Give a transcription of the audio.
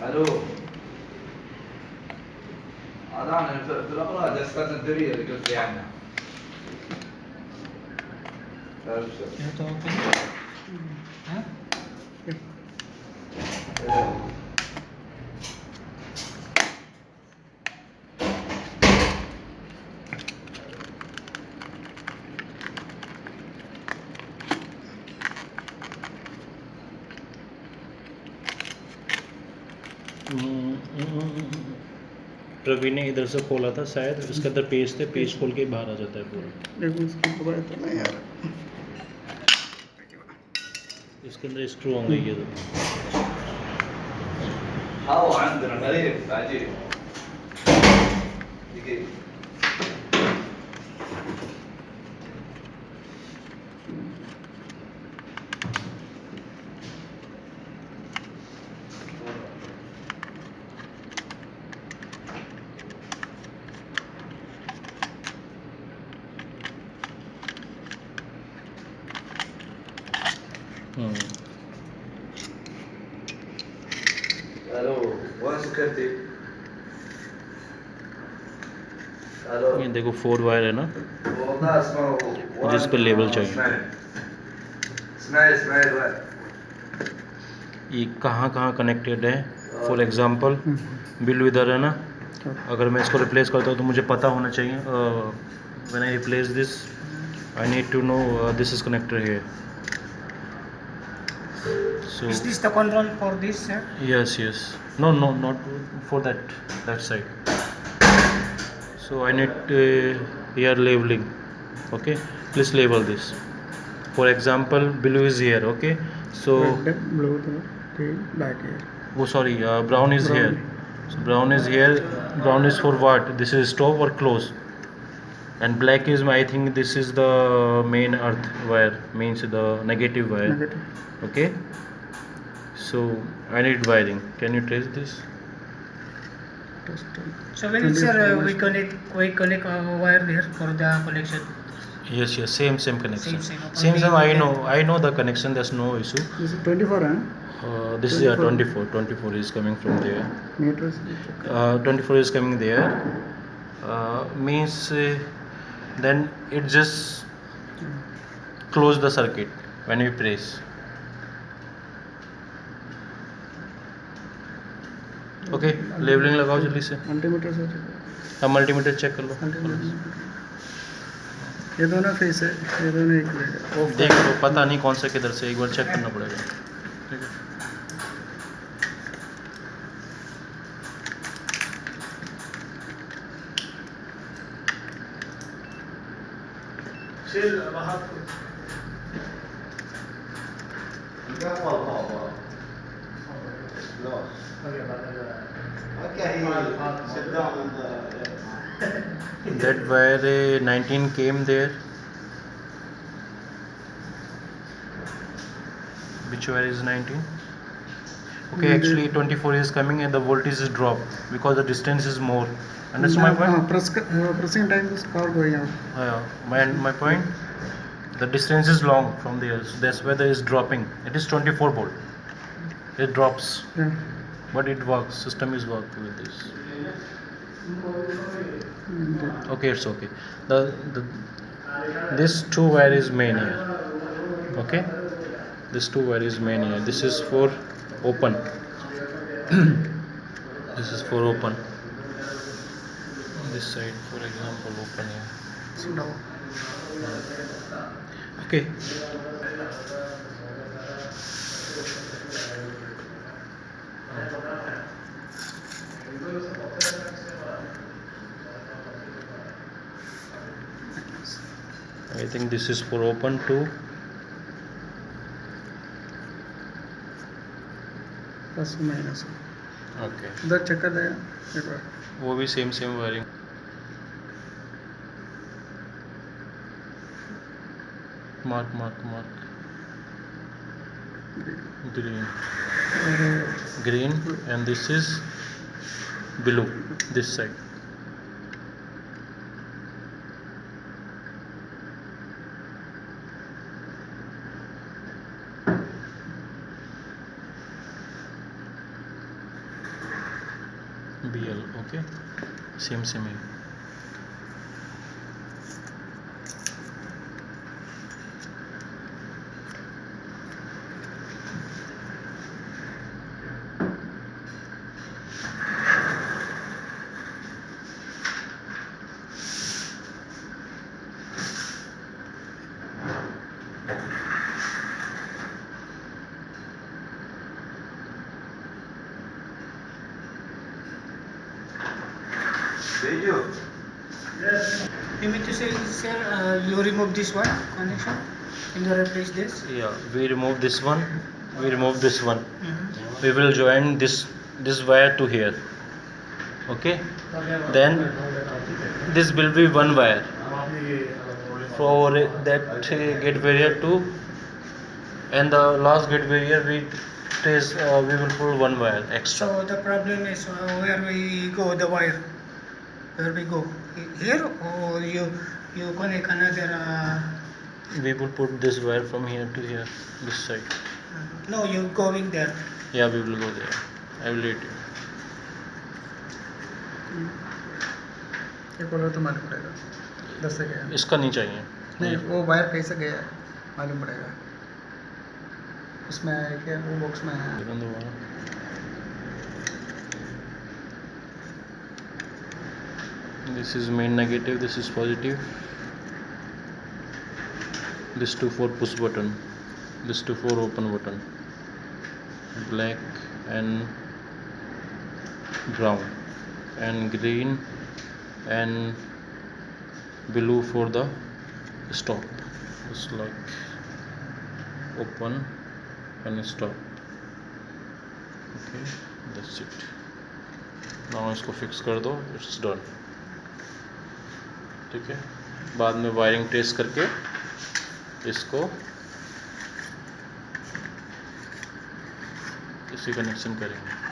الو. هذا في الاقرار دستات الدريه اللي قلت لي عنها. प्रवीण ने इधर से खोला था शायद, उसके अंदर पेज थे, पेज खोल के बाहर आ जाता है पूरा। इसके अंदर स्क्रू होंगे ये तो। هاو عندنا غريب عجيب. دقيقة. الو وين سكرتي؟ الو. ये देखो 4 वायर है ना, والله اسمه जिस पर लेबल चाहिए। اسمعي وين؟ ये कहाँ कहाँ कनेक्टेड है। फॉर एग्जांपल बिल इधर है ना, अगर मैं इसको रिप्लेस करता हूँ तो मुझे पता होना चाहिए when I replace this I need to know this is connected here. So Is this the control for this, sir? yes, no, not for that side. So I need here labeling. Okay, please label this. For example, blue is here. Okay, so blue there, black here. oh sorry, brown is here. So brown is here. Brown is for what? This is stop or close. And black is I think this is the main earth wire, means the negative wire. Negative. Okay, so I need wiring. Can you trace this? So when it's, sir, we connect wire there for the connection. Yes, same connection. Same. I know the connection. There's no issue. This is 24, huh? This is 24. 24 is coming from there. Meters. 24 is coming there. Means then it just close the circuit when we press. Okay, labelling लगाओ जल्दी से। Multimeter से अब multimeter check कर लो। ये दोनों face है, ये दोनों एक है। देख लो, पता नहीं कौन सा किधर से, एक बार चेक करना पड़ेगा। ठीक है, that wire 19 came there. Which wire is 19? Okay, actually 24 is coming and the voltage is drop because the distance is more. Understand my point? Pressing time is power going out. My point, the distance is long from there, so that's why there is dropping. It is 24 volt. It drops. Yeah. But it works. System is working with this. Okay, it's okay. This 2 wire is main here. Okay, this 2 wire is main here. This is for open. This is for open. This side, for example, open here. Okay. I think this is for open too. Plus minus. Okay. उधर check कर देगा एक बार। वो भी same wiring. Mark green and this is blue, this side. BL, okay, same है. You mean to say, sir, you remove this one connection and you replace this? Yeah, we remove this one, we remove this one. Mm-hmm. We will join this wire to here. Okay, then this will be one wire for that gate barrier to, and the last gate barrier we will pull one wire extra. So the problem is where we go the wire. Where we go here, or you connect another. We will put this wire from here to here, this side. No, you going there. Yeah, we will go there. I will let you. ये बोलो तो मालूम पड़ेगा 10 से गया इसका नहीं चाहिए. नहीं वो वायर कैसे गया है मालूम पड़ेगा उसमें है क्या वो बॉक्स में है This is main negative, this is positive. This to for push button, this to for open button. Black and brown and green and blue for the stop. It's like open and stop. Okay, that's it. Now इसको fix कर दो, it's done. ठीक है, बाद में wiring test करके इसको इसी कनेक्शन करेंगे.